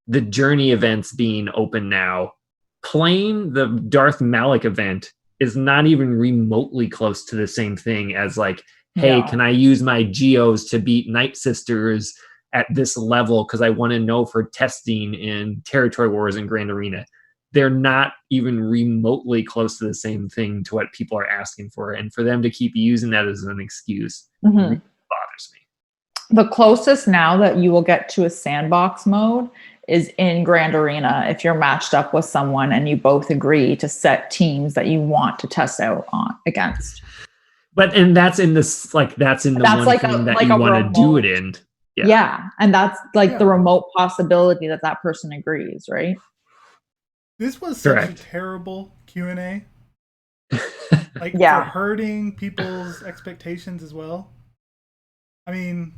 the Journey events being open now, playing the Darth Malak event is not even remotely close to the same thing as like, hey, can I use my Geos to beat Night Sisters at this level because I want to know for testing in Territory Wars and Grand Arena. They're not even remotely close to the same thing to what people are asking for. And for them to keep using that as an excuse really bothers me. The closest now that you will get to a sandbox mode is in Grand Arena if you're matched up with someone and you both agree to set teams that you want to test out on against. And that's in this, like, that's in the one like thing that you want to do it in. Yeah. And that's like the remote possibility that person agrees, right? This was such a terrible Q&A. Like, for hurting people's expectations as well. I mean,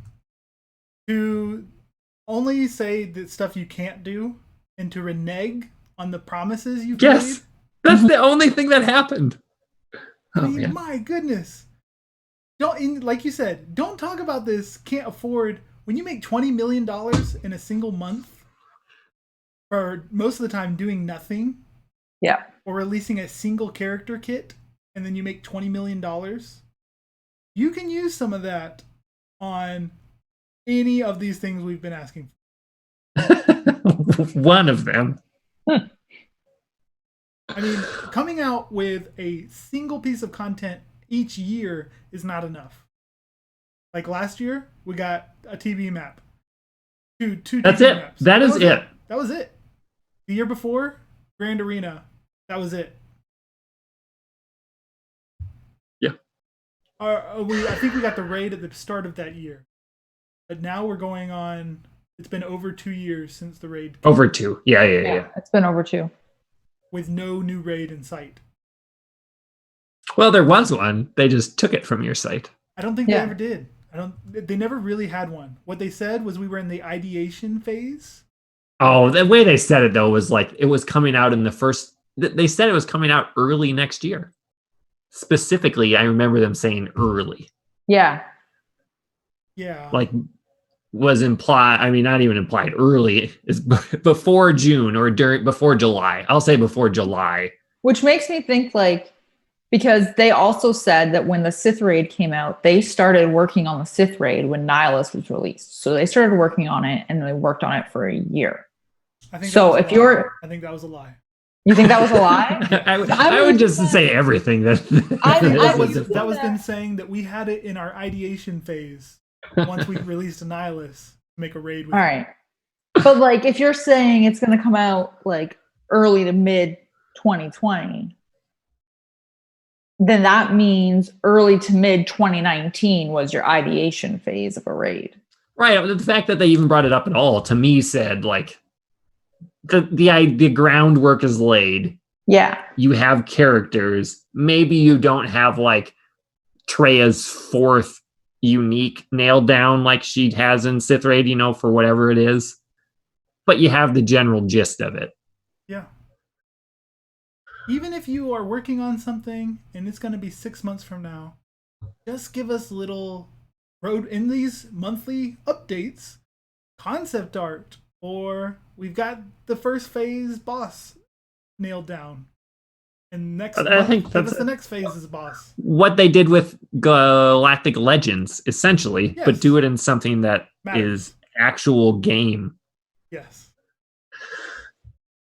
to only say the stuff you can't do and to renege on the promises you've made. That's the only thing that happened. I mean, my goodness. Like you said, don't talk about this. Can't afford when you make $20 million in a single month for most of the time doing nothing. Yeah. Or releasing a single character kit and then you make $20 million. You can use some of that on any of these things we've been asking for. One of them. I mean, coming out with a single piece of content each year is not enough. Like last year, we got a TV map. Two That's TV it. maps. That is it. That was it. The year before, Grand Arena. That was it. Yeah. I think we got the raid at the start of that year. But now we're going on. It's been over 2 years since the raid. Over 2. Yeah. It's been over 2. With no new raid in sight. Well, there was one. They just took it from your site. I don't think they ever did. They never really had one. What they said was we were in the ideation phase. Oh, the way they said it though was like it was coming out in the first. They said it was coming out early next year. Specifically, I remember them saying early. Yeah. Yeah. Was implied. I mean, not even implied. Early is before June or before July. I'll say before July. Which makes me think because they also said that when the Sith Raid came out, they started working on the Sith Raid when Nihilus was released. So they started working on it and they worked on it for a year. I think that was a lie. You think that was a lie? I would just say everything that that was them saying that we had it in our ideation phase once we released Nihilus to make a raid with All right. But if you're saying it's going to come out early to mid 2020, then that means early to mid 2019 was your ideation phase of a raid. Right. The fact that they even brought it up at all to me said the groundwork is laid. Yeah. You have characters. Maybe you don't have Treya's 4th unique nailed down like she has in Sith Raid, for whatever it is. But you have the general gist of it. Yeah. Even if you are working on something and it's going to be 6 months from now, just give us little road in these monthly updates, concept art, or we've got the first phase boss nailed down. And next month, give us the next phase's boss. What they did with Galactic Legends, essentially, but do it in something that is actual game. Yes.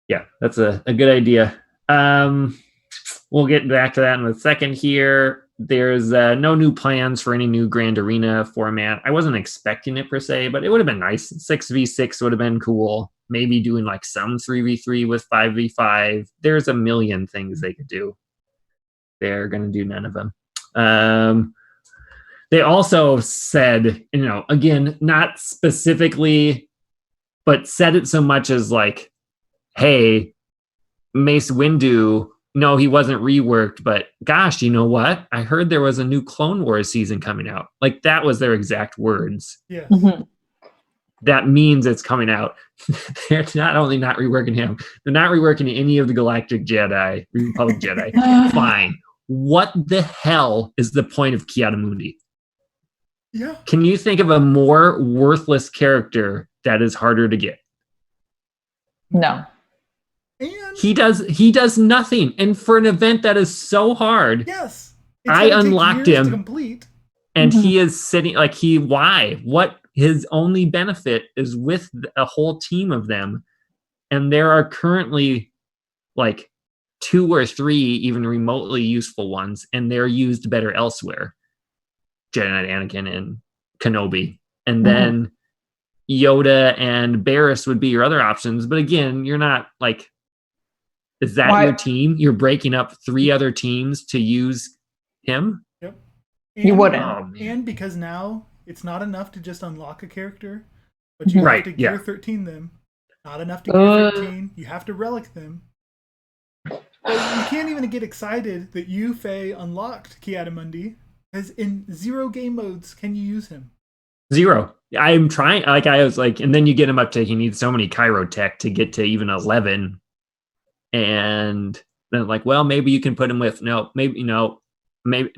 Yeah, that's a good idea. We'll get back to that in a second here. There's no new plans for any new Grand Arena format. I wasn't expecting it per se, but it would have been nice. 6v6 would have been cool. Maybe doing some 3v3 with 5v5. There's a million things they could do. They're going to do none of them. They also said, again, not specifically, but said it so much as hey, Mace Windu, no, he wasn't reworked, but gosh, you know what? I heard there was a new Clone Wars season coming out. That was their exact words. Yes. Mm-hmm. That means it's coming out. They're not only not reworking him, they're not reworking any of the Galactic Jedi, Republic Jedi. Fine. What the hell is the point of Ki-Adi-Mundi? Yeah. Can you think of a more worthless character that is harder to get? No. And He does nothing. And for an event that is so hard, yes, I gonna take unlocked years to him complete. and he is sitting like why? What his only benefit is with a whole team of them. And there are currently like 2 or 3 even remotely useful ones, and they're used better elsewhere. Jedi Knight Anakin and Kenobi. And then Yoda and Barriss would be your other options. But again, you're not like, is that your team? You're breaking up 3 other teams to use him? Yep. And, you wouldn't. And because now it's not enough to just unlock a character, but you have to Gear 13 them. Not enough to Gear 13. You have to relic them. So you can't even get excited that you, Faye, unlocked Ki-Adi-Mundi, because in 0 game modes can you use him. 0. I'm trying, like I was like, and then you get him up to, he needs so many Cairo tech to get to even 11. And then like, well, maybe you can put him with, no. Why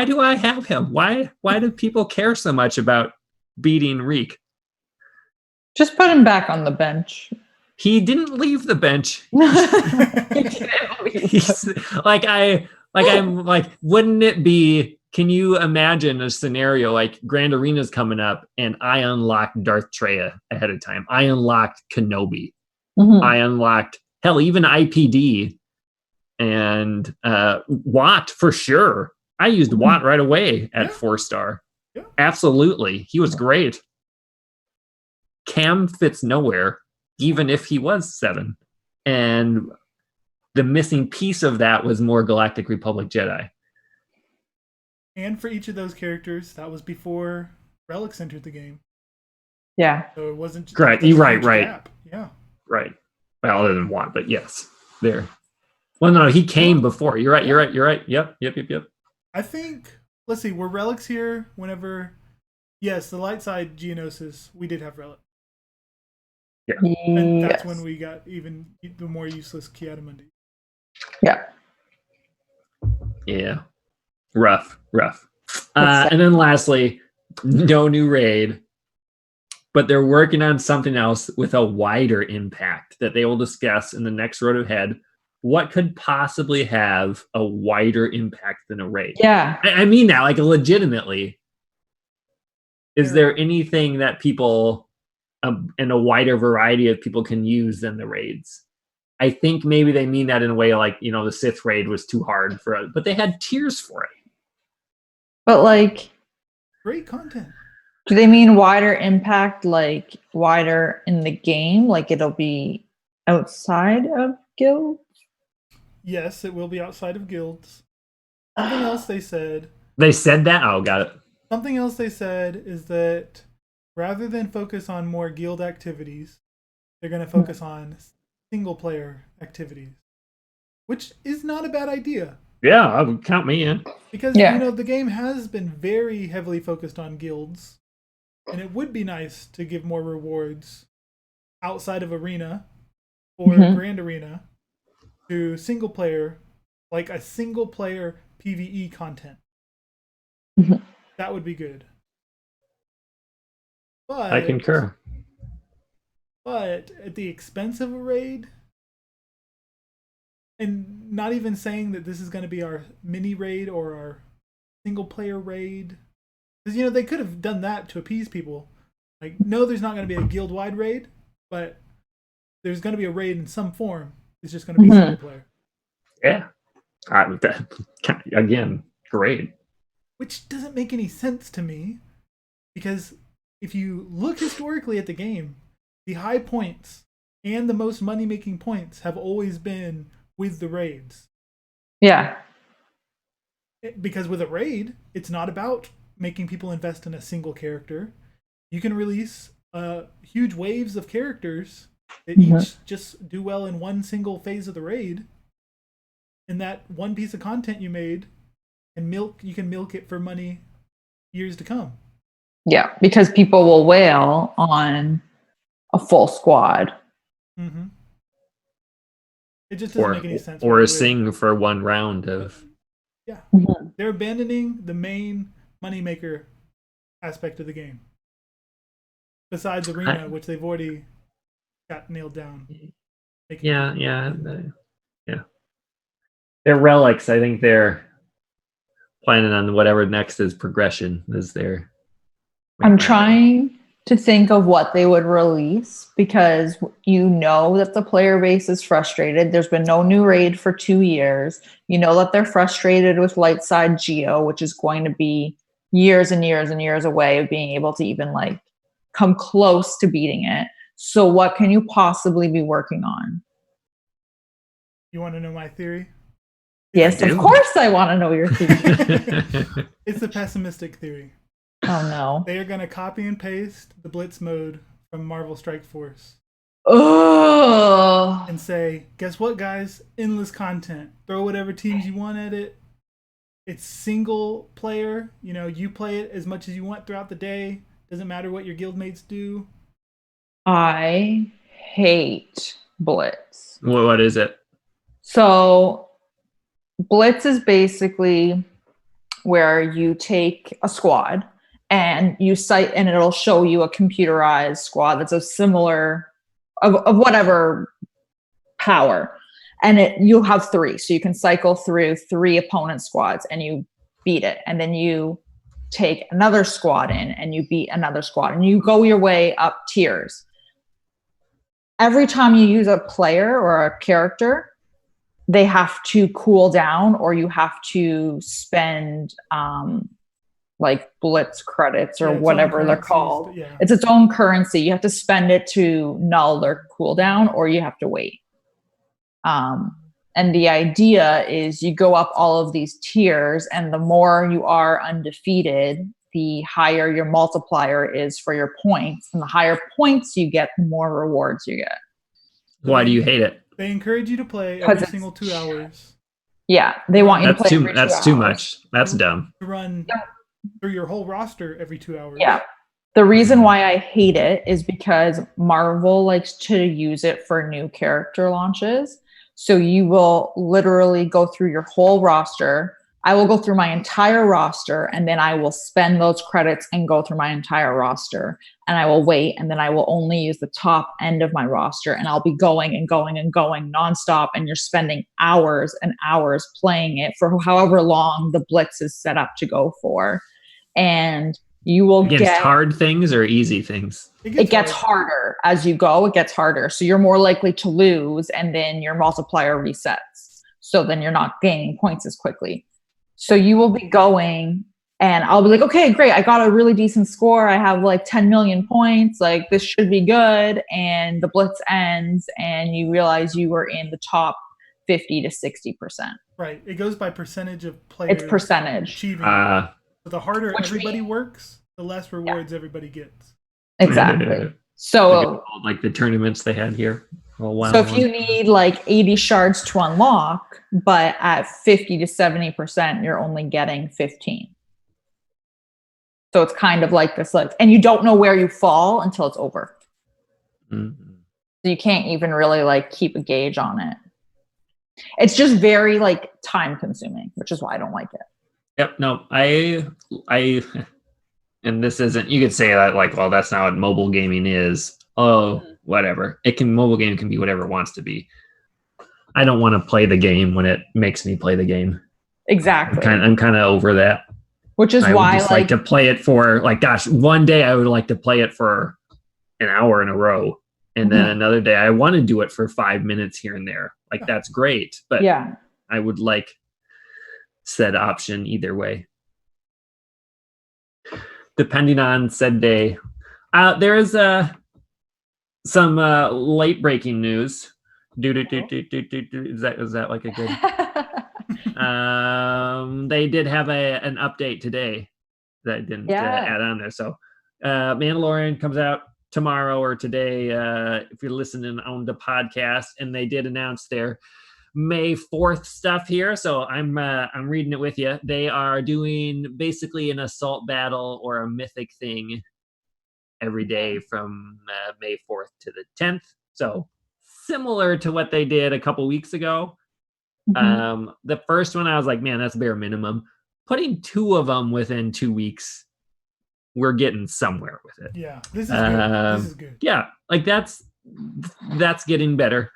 do I have him? Why do people care so much about beating Reek? Just put him back on the bench. He didn't leave the bench. I'm like, wouldn't it be, can you imagine a scenario like Grand Arena's coming up and I unlocked Darth Treya ahead of time. I unlocked Kenobi. I unlocked, hell, even IPD and Watt for sure. I used Watt right away at 4-star. Yeah. Absolutely. He was great. Cam fits nowhere, even if he was 7. And the missing piece of that was more Galactic Republic Jedi. And for each of those characters, that was before Relics entered the game. Yeah. So it wasn't... Right. You're right. Gap. Yeah. Right. Well, other than Watt, but yes. There. Well, no, he came before. You're right. You're right. Yep. I think, let's see, were Relics here whenever... Yes, the light side Geonosis, we did have Relics. Yeah. And that's when we got even the more useless Ki-Adi-Mundi. Yeah. Yeah. Rough. And then lastly, no new raid, but they're working on something else with a wider impact that they will discuss in the next road ahead. What could possibly have a wider impact than a raid? Yeah. I mean that, like, legitimately. Is there anything that people... and a wider variety of people can use than the raids? I think maybe they mean that in a way like, the Sith raid was too hard for it, but they had tiers for it. But like, great content. Do they mean wider impact, like wider in the game? Like it'll be outside of guilds? Yes, it will be outside of guilds. Something else they said. They said that? Oh, got it. Something else they said is that rather than focus on more guild activities, they're going to focus on single-player activities, which is not a bad idea. Yeah, count me in. Because, the game has been very heavily focused on guilds, and it would be nice to give more rewards outside of Arena or Grand Arena to single-player, like a single-player PvE content. That would be good. But, I concur. But at the expense of a raid, and not even saying that this is going to be our mini raid or our single player raid, because they could have done that to appease people. Like, no, there's not going to be a guild wide raid, but there's going to be a raid in some form. It's just going to be single player. Yeah, again, great. Which doesn't make any sense to me, because if you look historically at the game, the high points and the most money-making points have always been with the raids. Yeah. Because with a raid, it's not about making people invest in a single character. You can release huge waves of characters that each just do well in one single phase of the raid. And that one piece of content you made, and you can milk it for money years to come. Yeah, because people will wail on a full squad. Mm-hmm. It just doesn't make any sense. Or a sing for one round of... Yeah. They're abandoning the main moneymaker aspect of the game. Besides Arena, which they've already got nailed down. Yeah. They're relics. I think they're planning on whatever next is progression is their. I'm trying to think of what they would release because you know that the player base is frustrated. There's been no new raid for 2 years. You know that they're frustrated with light side Geo, which is going to be years and years and years away of being able to even like come close to beating it. So what can you possibly be working on? You want to know my theory? Yes, of course I want to know your theory. It's a pessimistic theory. Oh no. They are going to copy and paste the Blitz mode from Marvel Strike Force. Oh. And say, guess what, guys? Endless content. Throw whatever teams you want at it. It's single player. You know, you play it as much as you want throughout the day. Doesn't matter what your guildmates do. I hate Blitz. What is it? So Blitz is basically where you take a squad and you cite, and it'll show you a computerized squad that's a similar of whatever power. And you'll have 3. So you can cycle through 3 opponent squads and you beat it. And then you take another squad in and you beat another squad. And you go your way up tiers. Every time you use a player or a character, they have to cool down or you have to spend like Blitz credits or whatever they're called. Yeah. It's its own currency. You have to spend it to null their cooldown or you have to wait. And the idea is you go up all of these tiers and the more you are undefeated, the higher your multiplier is for your points. And the higher points you get, the more rewards you get. Why do you hate it? They encourage you to play every single 2 hours. Yeah, they want you to play every 2 hours. That's too much. That's dumb. To run through your whole roster every 2 hours. Yeah. The reason why I hate it is because Marvel likes to use it for new character launches. So you will literally go through your whole roster. I will go through my entire roster and then I will spend those credits and go through my entire roster. And I will wait and then I will only use the top end of my roster and I'll be going and going and going nonstop. And you're spending hours and hours playing it for however long the Blitz is set up to go for. And you will get hard things or easy things. It gets harder as you go. It gets harder. So you're more likely to lose and then your multiplier resets. So then you're not gaining points as quickly. So you will be going and I'll be like, okay, great. I got a really decent score. I have like 10 million points. Like this should be good. And the Blitz ends and you realize you were in the top 50 to 60%. Right. It goes by percentage of players. It's percentage. Achieving. So the harder everybody works, the less rewards everybody gets. Exactly. So like the tournaments they had here. So if you need like 80 shards to unlock, but at 50 to 70%, you're only getting 15. So it's kind of like this, like, and you don't know where you fall until it's over. Mm-hmm. So you can't even really like keep a gauge on it. It's just very like time consuming, which is why I don't like it. Yep. No, I, and this isn't, you could say that like, well, that's not what mobile gaming is. Oh, whatever. Mobile game can be whatever it wants to be. I don't want to play the game when it makes me play the game. Exactly. I'm kind of over that. Which is why I would like to play it for like, gosh, one day I would like to play it for an hour in a row. And then another day I want to do it for 5 minutes here and there. Like that's great. But yeah, I would like said option either way. Depending on said day. There is some late breaking news. Is that like a good? They did have an update today that I didn't add on there. So Mandalorian comes out tomorrow or today if you're listening on the podcast, and they did announce their May 4th stuff here. So I'm reading it with you. They are doing basically an assault battle or a mythic thing every day from May 4th to the 10th. So similar to what they did a couple weeks ago. Mm-hmm. The first one, I was like, man, that's bare minimum. Putting 2 of them within 2 weeks, we're getting somewhere with it. Yeah, this is good. This is good. Yeah, like that's that's getting better.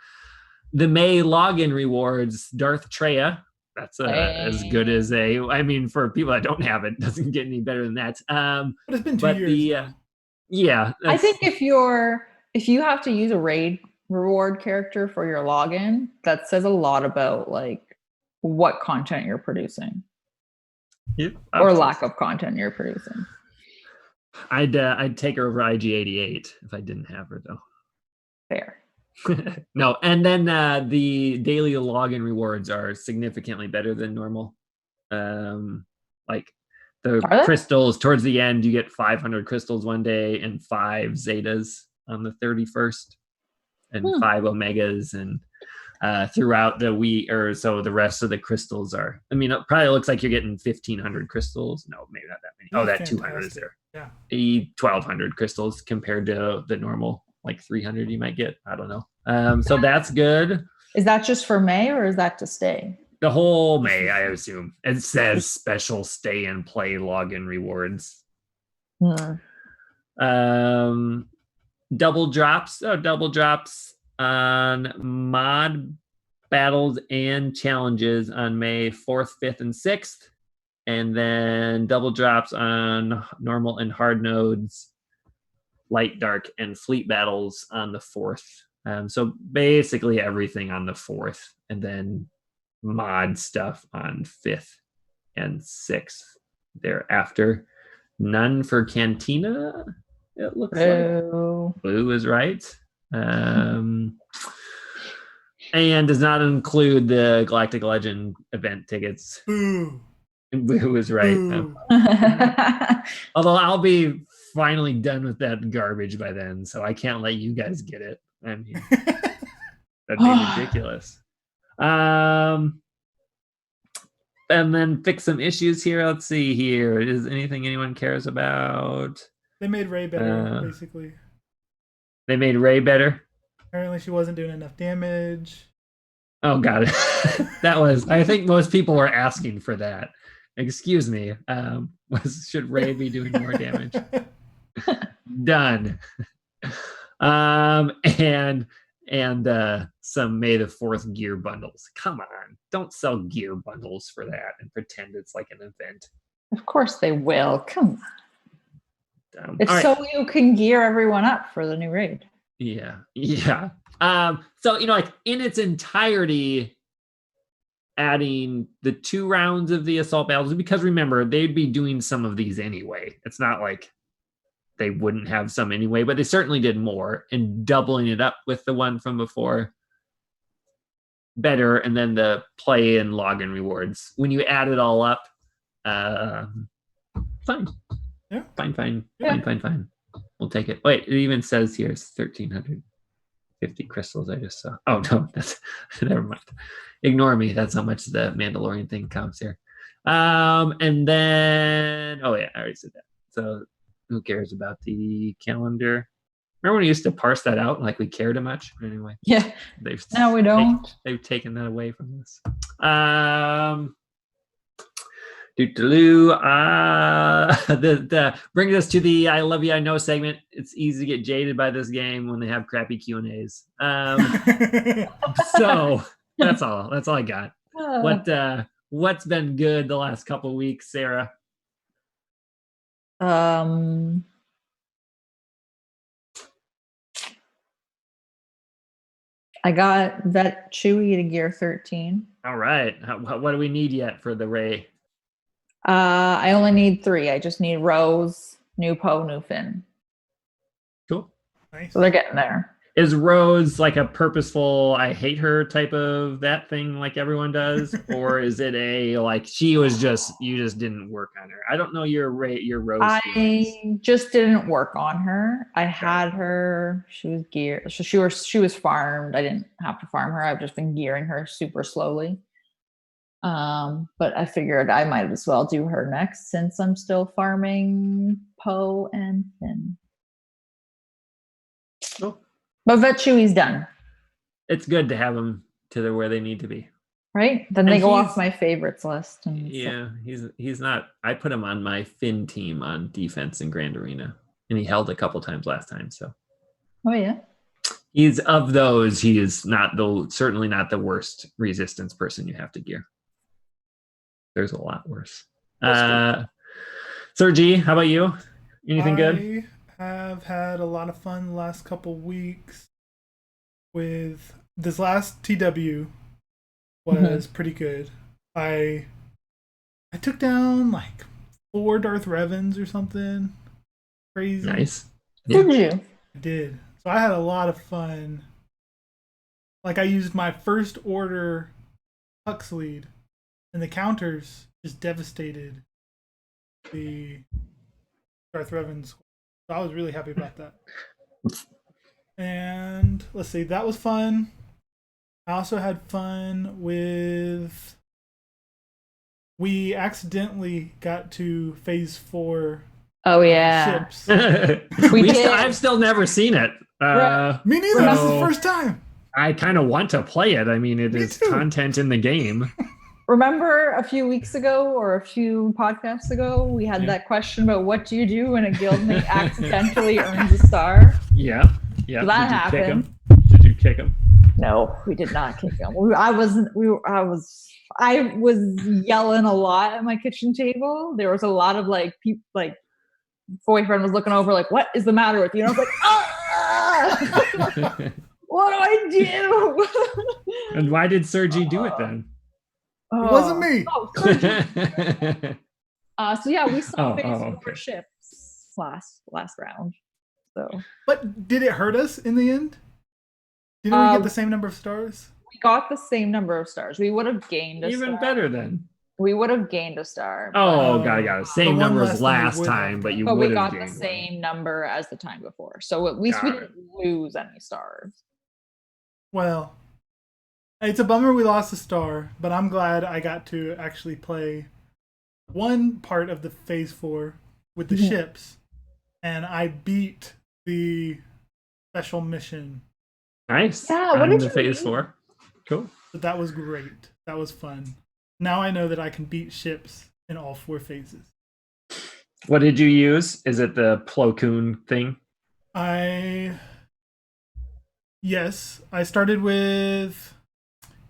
The May login rewards, Darth Treya. That's as good as I mean, for people that don't have it, doesn't get any better than that. But it's been 2 years. Yeah. I think if you have to use a raid reward character for your login, that says a lot about like what content you're producing. Yep. Or lack of content you're producing. I'd take her over IG88 if I didn't have her though. Fair. No, and then the daily login rewards are significantly better than normal. Like the crystals towards the end, you get 500 crystals one day and 5 zetas on the 31st, and 5 omegas, and throughout the week, or so the rest of the crystals are. I mean, it probably looks like you're getting 1,500 crystals. No, maybe not that many. Oh, that 200 is there. Yeah, 1,200 crystals compared to the normal like 300 you might get. I don't know. So that's good. Is that just for May or is that to stay? The whole May, I assume. It says special stay and play login rewards. Double drops on mod battles and challenges on May 4th, 5th, and 6th. And then double drops on normal and hard nodes, light, dark, and fleet battles on the 4th. So basically everything on the 4th, and then mod stuff on 5th and 6th thereafter. None for Cantina, it looks like. Blue is right. And does not include the Galactic Legend event tickets. Boo is right. Although I'll be finally done with that garbage by then, so I can't let you guys get it. I mean, that'd be ridiculous. And then fix some issues here. Let's see here. Is anything anyone cares about? They made Ray better, basically. They made Ray better? Apparently she wasn't doing enough damage. Oh, got it. I think most people were asking for that. Excuse me. Should Ray be doing more damage? Done. And some May the 4th gear bundles. Come on, don't sell gear bundles for that and pretend it's like an event. Of course they will. Come on. It's right. So you can gear everyone up for the new raid. Yeah. So like in its entirety, adding the 2 rounds of the assault battles, because remember they'd be doing some of these anyway. It's not like they wouldn't have some anyway, but they certainly did more, and doubling it up with the one from before better. And then the play and login rewards, when you add it all up, fine. Yeah. Fine. We'll take it. Wait, it even says here it's 1,350 crystals. I just saw. Oh no, that's never mind. Ignore me. That's how much the Mandalorian thing counts here. And then I already said that. So who cares about the calendar? Remember when we used to parse that out like we cared much? Anyway. Yeah. Now we don't. They've taken that away from us. Brings us to the I love you, I know segment. It's easy to get jaded by this game when they have crappy Q&As. So that's all I got. What's been good the last couple of weeks, Sarah? I got Vet Chewy to gear 13. All right. What do we need yet for the Ray? I only need 3. I just need Rose, New Poe, New Finn. Cool. Nice. So they're getting there. Is Rose like a purposeful I hate her type of that thing like everyone does? Or is it a like you just didn't work on her? I don't know your Rose. I just didn't work on her. I had her, she was geared. So she was farmed. I didn't have to farm her. I've just been gearing her super slowly. But I figured I might as well do her next since I'm still farming Poe and Finn. Cool. But Vet Chewy's done. It's good to have them to where they need to be. Right? Then they go off my favorites list. Yeah, he's not. I put him on my Finn team on defense in Grand Arena, and he held a couple times last time. So. Oh yeah. He's of those. He is certainly not the worst resistance person you have to gear. There's a lot worse. Sergi, how about you? Anything good? I have had a lot of fun the last couple weeks with this last TW was pretty good. I took down like 4 Darth Revens or something crazy. Nice. Yeah. Did you? I did. So I had a lot of fun. Like I used my first order Hux lead, and the counters just devastated the Darth Revens. So I was really happy about that. And let's see, that was fun. I also had fun with. We accidentally got to phase 4. Oh yeah. Ships. I've still never seen it. Me neither. So this is the first time. I kind of want to play it. I mean, it is content in the game. Remember a few weeks ago or a few podcasts ago, we had that question about what do you do when a guildmate accidentally earns a star? Yeah. So that happened. Did you kick him? No, we did not kick him. I was yelling a lot at my kitchen table. There was a lot of boyfriend was looking over like, what is the matter with you? And I was like, ah! What do I do? And why did Sergi do it then? It wasn't me. So yeah, we saw phase 4 ships last round. So, but did it hurt us in the end? Didn't we get the same number of stars? We got the same number of stars. We would have gained a star. Even better then. We would have gained a star. Got same number as last time, but you would have gained. But we got the same number as the time before. So at least we didn't lose any stars. Well, it's a bummer we lost a star, but I'm glad I got to actually play one part of the phase 4 with the ships, and I beat the special mission. Nice. Yeah, what did you phase 4? Cool. But that was great. That was fun. Now I know that I can beat ships in all 4 phases. What did you use? Is it the Plo Koon thing? Yes, I started with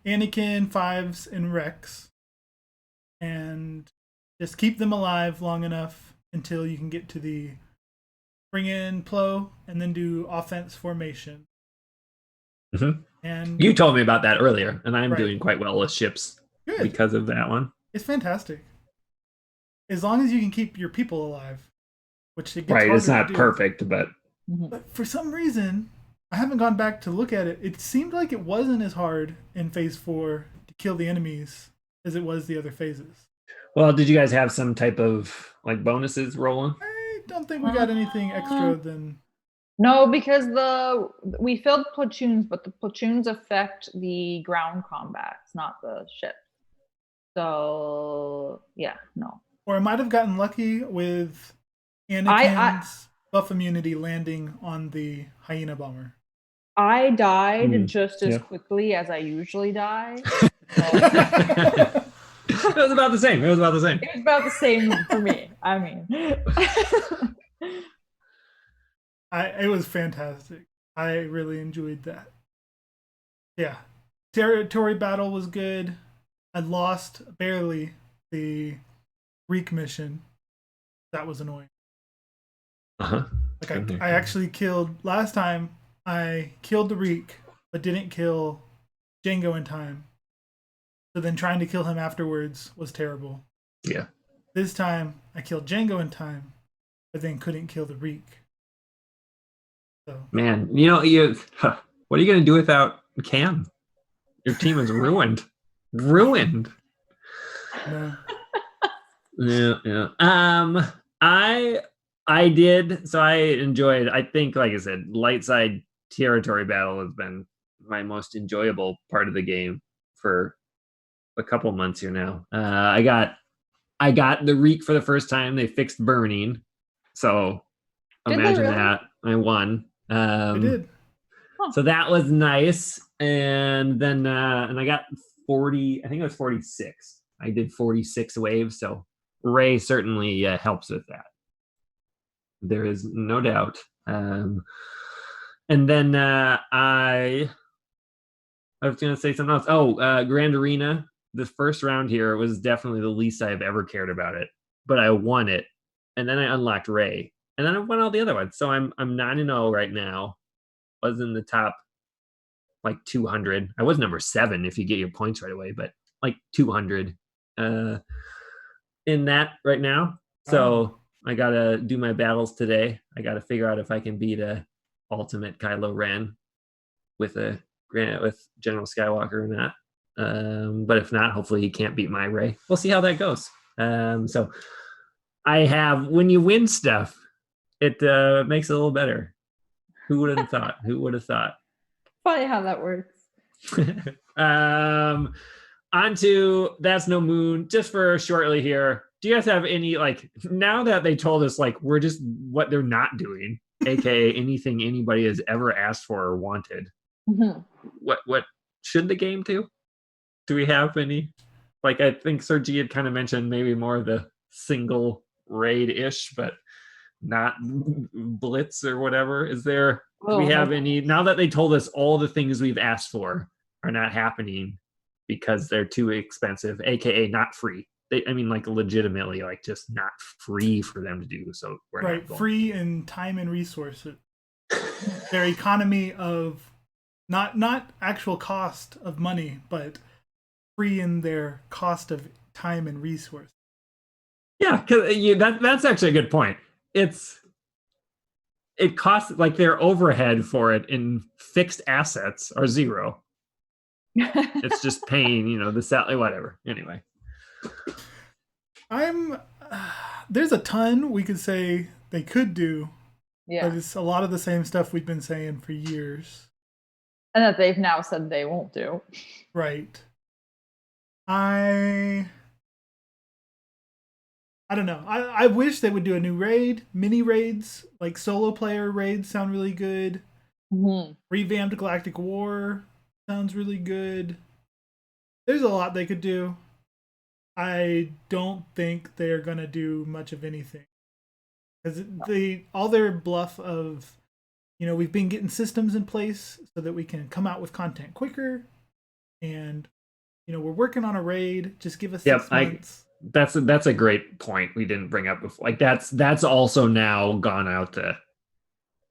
Anakin, Fives, and Rex, and just keep them alive long enough until you can get to the bring in Plo and then do offense formation. Mm-hmm. And you told me about that earlier, and I'm doing quite well with ships because of that one. It's fantastic. As long as you can keep your people alive, which it gets right, harder it's not to do. Perfect, but for some reason, I haven't gone back to look at it. It seemed like it wasn't as hard in phase 4 to kill the enemies as it was the other phases. Well, did you guys have some type of bonuses rolling? I don't think we got anything extra than. No, because we filled platoons, but the platoons affect the ground combats, not the ship. So yeah, no. Or I might have gotten lucky with Anakin's buff immunity landing on the hyena bomber. I died just as quickly as I usually die. It was about the same. It was about the same for me. I mean, it was fantastic. I really enjoyed that. Yeah. Territory battle was good. I lost barely the Reek mission. That was annoying. Uh-huh. I actually killed last time. I killed the Reek, but didn't kill Django in time. So then trying to kill him afterwards was terrible. Yeah. This time I killed Django in time, but then couldn't kill the Reek. So man, what are you gonna do without Cam? Your team is ruined. Ruined. No. Yeah. I did. So I enjoyed. I think, like I said, light side territory battle has been my most enjoyable part of the game for a couple months here now. I got the Reek for the first time. They fixed burning, so imagine that I won. I did. So that was nice, and then and I got 40. I think it was 46. I did 46 waves. So Ray certainly helps with that. There is no doubt. And And then I was going to say something else. Oh, Grand Arena. The first round here was definitely the least I've ever cared about it, but I won it, and then I unlocked Ray, and then I won all the other ones. So I'm 9-0 right now. Was in the top like 200. I was number 7 if you get your points right away, but like 200 in that right now. So I gotta do my battles today. I gotta figure out if I can beat a ultimate Kylo Ren with General Skywalker or not. But if not, hopefully he can't beat my Ray. We'll see how that goes. So I have, when you win stuff, it makes it a little better. Who would have thought? Who would have thought? Funny how that works. On to That's No Moon, just for shortly here. Do you guys have any, like, now that they told us, like, we're just what they're not doing, aka anything anybody has ever asked for or wanted, what should the game do? Do we have any? Like, I think Sergi had kind of mentioned maybe more of the single raid-ish, but not blitz or whatever. Is there, do we have any, now that they told us all the things we've asked for are not happening because they're too expensive, aka not free? I mean, like, legitimately, like, just not free for them to do. So we're right, free in time and resources. Their economy of not actual cost of money, but free in their cost of time and resource. Yeah, because that's actually a good point. It costs, like, their overhead for it in fixed assets are 0. It's just paying, the salary, whatever. Anyway, there's a ton we could say they could do, but it's a lot of the same stuff we've been saying for years, and that they've now said they won't do. Right. I don't know. I wish they would do a new raid. Mini raids, like solo player raids, sound really good. Revamped Galactic War sounds really good. There's a lot they could do. I don't think they're gonna do much of anything, because all their bluff of, we've been getting systems in place so that we can come out with content quicker, and we're working on a raid. Just give us 6 months. That's a great point we didn't bring up before. Like, that's also now gone out to.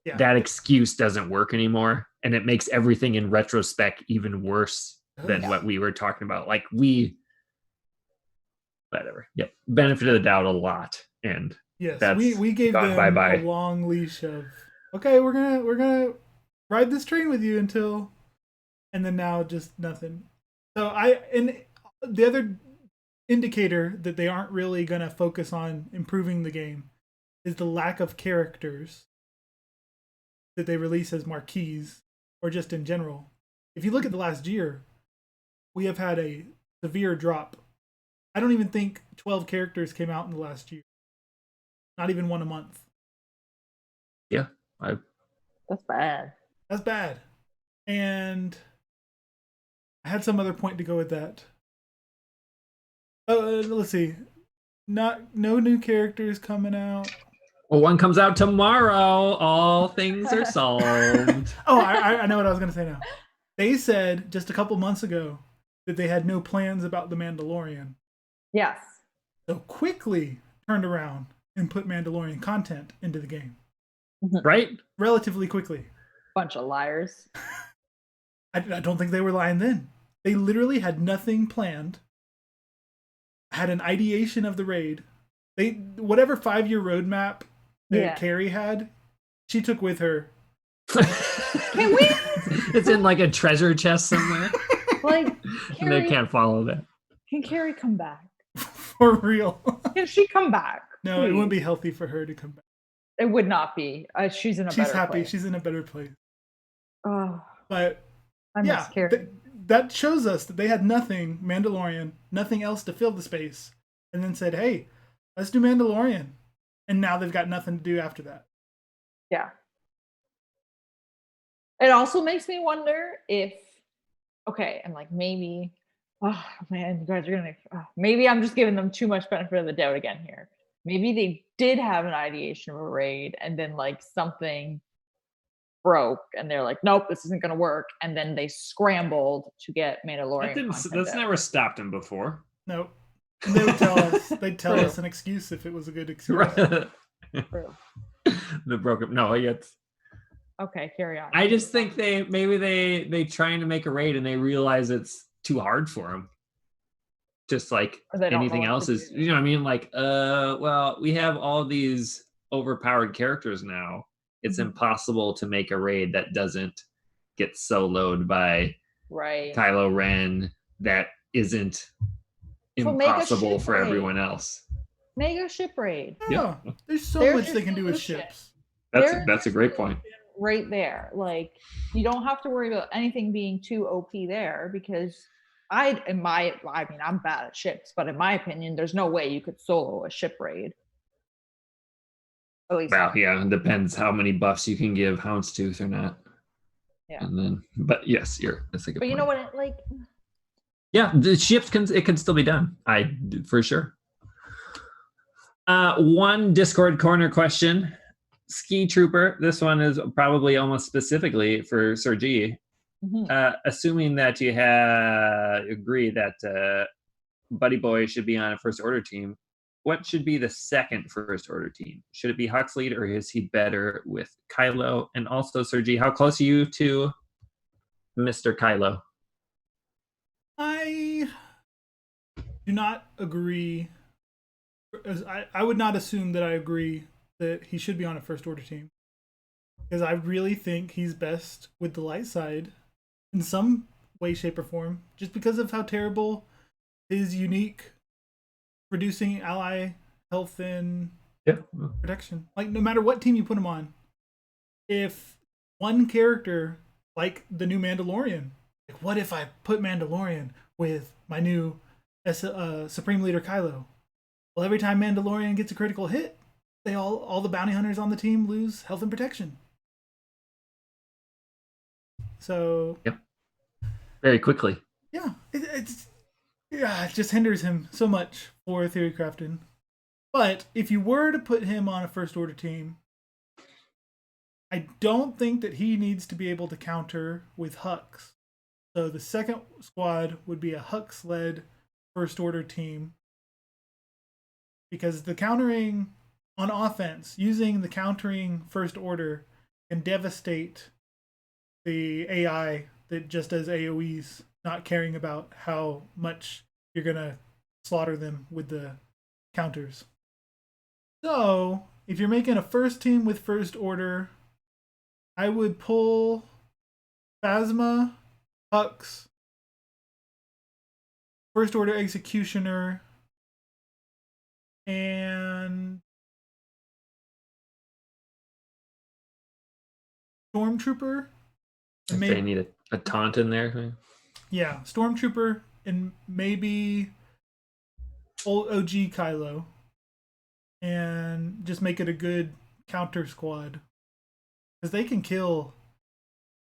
Yeah. That excuse doesn't work anymore, and it makes everything in retrospect even worse than what we were talking about. Like, whatever. Yep. Benefit of the doubt a lot. And yes, we gave them a long leash of, okay, we're gonna ride this train with you until, and then now just nothing. So and the other indicator that they aren't really gonna focus on improving the game is the lack of characters that they release as marquees, or just in general. If you look at the last year, we have had a severe drop. I don't even think 12 characters came out in the last year. Not even one a month. Yeah. That's bad. That's bad. And I had some other point to go with that. Let's see. No new characters coming out. Well, one comes out tomorrow. All things are solved. I know what I was going to say now. They said just a couple months ago that they had no plans about The Mandalorian. Yes. So quickly turned around and put Mandalorian content into the game. Right? Relatively quickly. Bunch of liars. I don't think they were lying then. They literally had nothing planned. Had an ideation of the raid. Whatever 5-year roadmap that Carrie had, she took with her. Can we? It's in like a treasure chest somewhere. Like, and they can't follow that. Can Carrie come back? For real? Can she come back? No, please? It wouldn't be healthy for her to come back. It would not be. She's in a better happy. place. She's in a better place. Oh, but I miss Carrie. That shows us that they had nothing Mandalorian, nothing else to fill the space, and then said, "Hey, let's do Mandalorian," and now they've got nothing to do after that. Yeah. It also makes me wonder if, and like maybe, oh man, you guys are gonna, maybe I'm just giving them too much benefit of the doubt again here. Maybe they did have an ideation of a raid, and then like something broke, and they're like, nope, this isn't going to work. And then they scrambled to get Mandalorian content. That's never stopped him before. Nope. And they would tell us. They'd tell us an excuse if it was a good excuse. True. The broken. No, yet. Okay, carry on. I just think they trying to make a raid and they realize it's too hard for them. Just like anything else is, you know what I mean? Like, well, we have all these overpowered characters now. It's impossible to make a raid that doesn't get soloed by Kylo Ren. That isn't impossible for everyone else. Mega ship raid. Yeah, there's so much they can do with ships. That's a great point. Right there, like you don't have to worry about anything being too OP there, because I'm bad at ships, but in my opinion, there's no way you could solo a ship raid. At least it depends how many buffs you can give Houndstooth or not. Yeah. And then, but yes, that's a good point. But you know what? Yeah, the ships can still be done. For sure. One Discord corner question. Ski Trooper, this one is probably almost specifically for Sir G. Assuming that you agree that Buddy Boy should be on a First Order team, what should be the second First Order team? Should it be Huxley, or is he better with Kylo? And also, Sir G, how close are you to Mr. Kylo? I do not agree. I would not assume that I agree that he should be on a First Order team, because I really think he's best with the light side in some way, shape, or form, just because of how terrible his unique reducing ally health and protection. Like, no matter what team you put him on, if one character, like the new Mandalorian, like, what if I put Mandalorian with my new Supreme Leader Kylo? Well, every time Mandalorian gets a critical hit, all the bounty hunters on the team lose health and protection. So very quickly. Yeah, it just hinders him so much for theory crafting. But if you were to put him on a First Order team, I don't think that he needs to be able to counter with Hux. So the second squad would be a Hux-led First Order team, because the countering on offense, using the countering First Order, can devastate the AI that just does AoEs, not caring about how much you're going to slaughter them with the counters. So, if you're making a first team with First Order, I would pull Phasma, Hux, First Order Executioner, and Stormtrooper. If they need a taunt in there. Yeah, Stormtrooper and maybe old OG Kylo, and just make it a good counter squad, because they can kill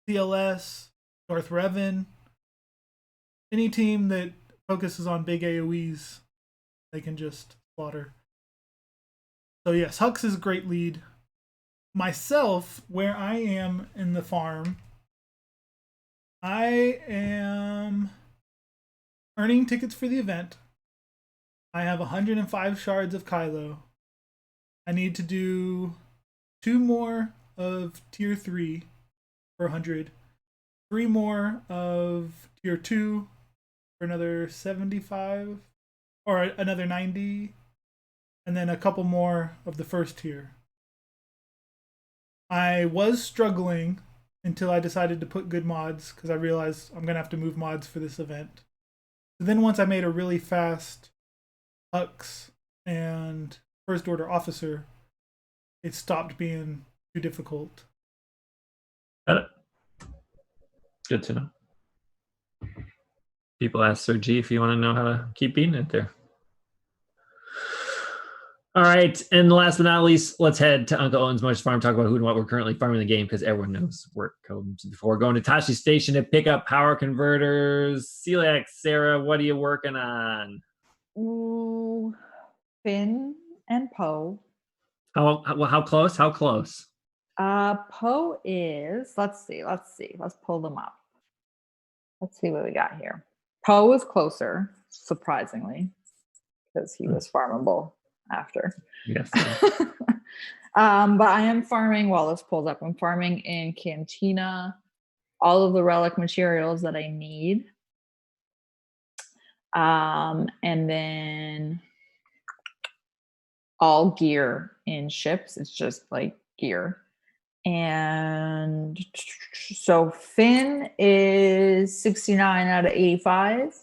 CLS, Darth Revan, any team that focuses on big AoEs, they can just slaughter. So yes, Hux is a great lead. Myself, where I am in the farm, I am earning tickets for the event. I have 105 shards of Kylo. I need to do 2 more of tier 3 for 100, 3 more of tier 2 for another 75, or another 90, and then a couple more of the first tier. I was struggling until I decided to put good mods, because I realized I'm going to have to move mods for this event. So then once I made a really fast Hux and First Order Officer, it stopped being too difficult. Got it. Good to know. People ask Sir G if you want to know how to keep beating it there. All right, and last but not least, let's head to Uncle Owen's Moist Farm, talk about who and what we're currently farming in the game, because everyone knows work comes before going to Tashi Station to pick up power converters. Celiac, Sarah, what are you working on? Ooh, Finn and Poe. How close? How close? Poe is, let's see. Let's pull them up. Let's see what we got here. Poe is closer, surprisingly, because he was farmable after. Yes. But I am farming while this pulls up. I'm farming in Cantina, all of the relic materials that I need. And then all gear in ships. It's just like gear. And so Finn is 69 out of 85.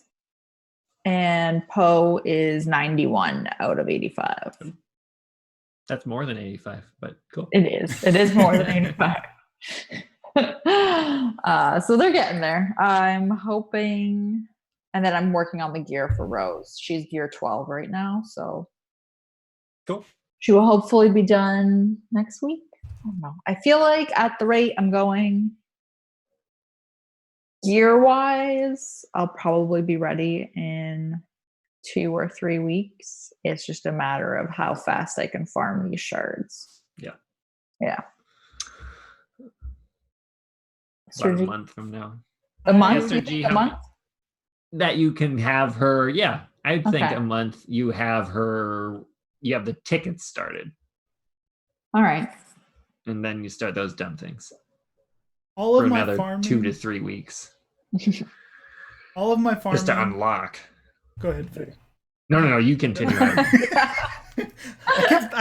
And Poe is 91 out of 85. That's more than 85, but cool. It is. It is more than 85. So they're getting there. I'm hoping, and then I'm working on the gear for Rose. She's gear 12 right now, so cool. She will hopefully be done next week. I don't know. I feel like at the rate I'm going, gear-wise, I'll probably be ready in 2 or 3 weeks. It's just a matter of how fast I can farm these shards. Yeah. About a month from now. A month? A month? That you can have her, yeah. I think a month you have her, you have the tickets started. All right. And then you start those dumb things. All of for my another farming, 2 to 3 weeks. All of my farming. Just to unlock. Go ahead, Faye. No, you continue. I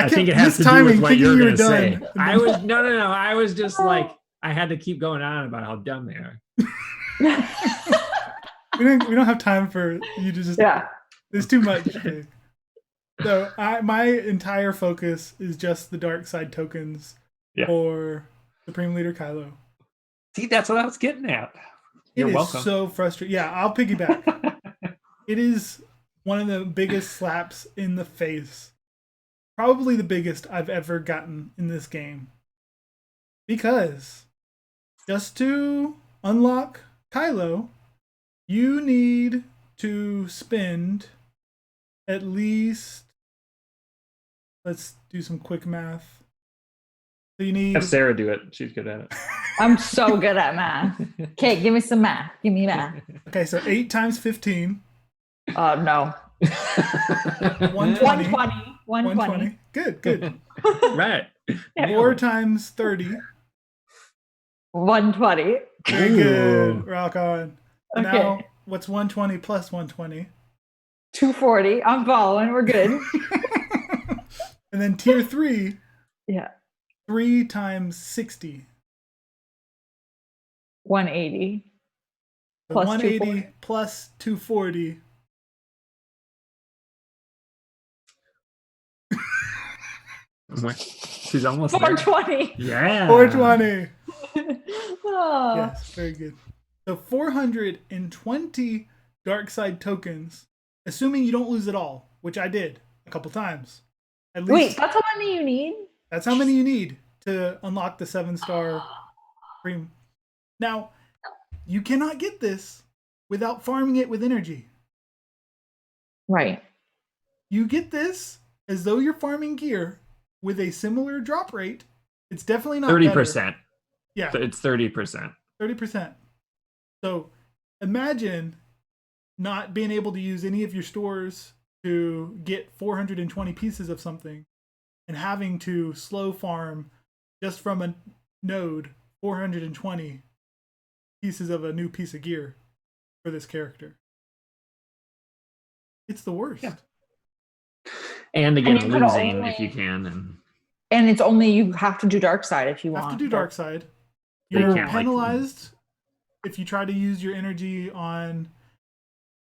think it has to do with what you're going to say. I was just like, I had to keep going on about how dumb they are. we don't have time for you to just. Yeah. There's too much. Faye. So my entire focus is just the dark side tokens for Supreme Leader Kylo. See, that's what I was getting at. You're welcome. So frustrating. Yeah, I'll piggyback. It is one of the biggest slaps in the face. Probably the biggest I've ever gotten in this game. Because just to unlock Kylo, you need to spend at least, let's do some quick math. So you need... Have Sarah do it. She's good at it. I'm so good at math. Okay, give me some math. Give me math. Okay, so 8 times 15. No. 120. 120. Good. Right. 4 times 30. 120. Very good. Rock on. Okay. Now, what's 120 plus 120? 240. I'm following. We're good. And then tier 3. Yeah. 3 times 60. 180. So Plus 180 240. plus 240. She's almost 420. There. Yeah. 420. Oh. Yes, very good. So 420 dark side tokens, assuming you don't lose it all, which I did a couple times. At least, wait, that's how many you need? That's how many you need to unlock the 7-star cream. Now, you cannot get this without farming it with energy. Right. You get this as though you're farming gear with a similar drop rate. It's definitely not 30%. Better. Yeah. So it's 30%. 30%. So imagine not being able to use any of your stores to get 420 pieces of something and having to slow farm just from a node 420 pieces of a new piece of gear for this character. It's the worst. Yeah. And again, and losing if you can. And it's only you have to do dark side if you want. Have to do dark side. They You're can't, penalized if you try to use your energy on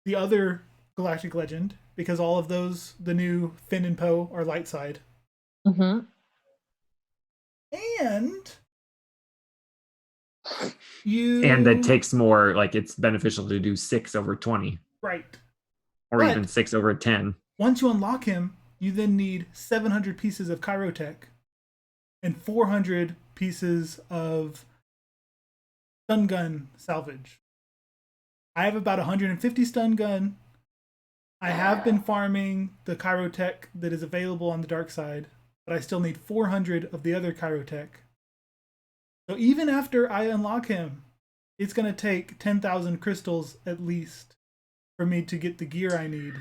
the other Galactic Legend, because all of those, the new Finn and Poe, are light side. Mm-hmm. And that takes more, like it's beneficial to do 6 over 20. Right. Or But even 6 over 10. Once you unlock him, you then need 700 pieces of Chirotech and 400 pieces of stun gun salvage. I have about 150 stun gun. I have been farming the Chirotech that is available on the dark side, but I still need 400 of the other Chirotech. So even after I unlock him, it's going to take 10,000 crystals at least for me to get the gear I need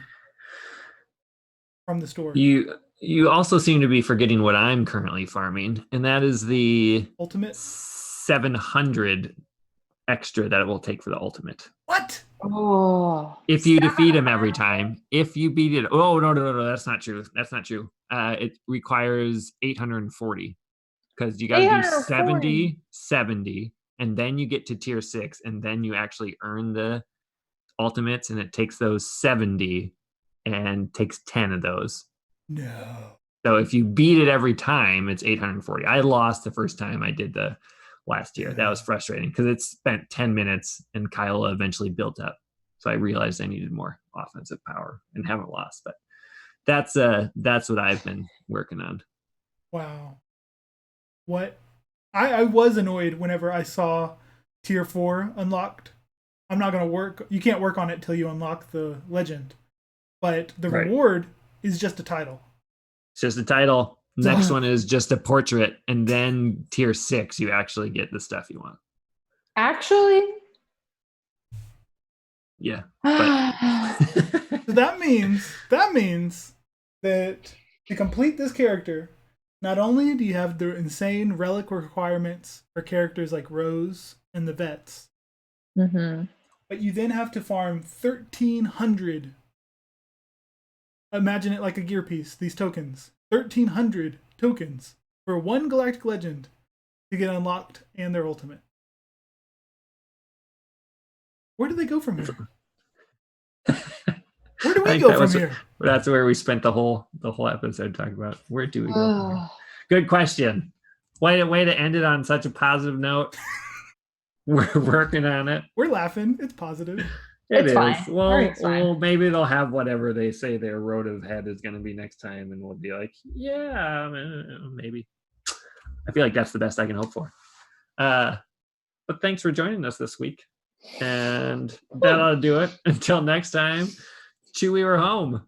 from the store. You also seem to be forgetting what I'm currently farming, and that is the Ultimate? 700 extra that it will take for the ultimate. What? Oh. If you defeat him every time. If you beat it. Oh, no. That's not true. That's not true. It requires 840 because you got to do 70, 70, and then you get to tier 6, and then you actually earn the ultimates, and it takes those 70 and takes 10 of those. No. So if you beat it every time, it's 840. I lost the first time I did the last year. That was frustrating because it spent 10 minutes and Kyla eventually built up. So I realized I needed more offensive power and haven't lost. But that's what I've been working on. Wow. What? I was annoyed whenever I saw tier 4 unlocked. I'm not going to work. You can't work on it till you unlock the legend. But the reward is just a title. It's just a title. Next one is just a portrait. And then tier 6, you actually get the stuff you want. Actually? Yeah. So that means that to complete this character, not only do you have the insane relic requirements for characters like Rose and the vets, but you then have to farm 1,300. Imagine it like a gear piece, these tokens. 1,300 tokens for one Galactic Legend to get unlocked and their ultimate. Where do they go from here? Where do we go from here? That's where we spent the whole episode talking about. Where do we go from here? Good question. Way to end it on such a positive note. We're working on it. We're laughing. It's positive. It's fine. Well, maybe they'll have whatever they say their road of head is going to be next time, and we'll be like, yeah, maybe. I feel like that's the best I can hope for. But thanks for joining us this week. And that'll do it. Until next time, Chewie, we're home.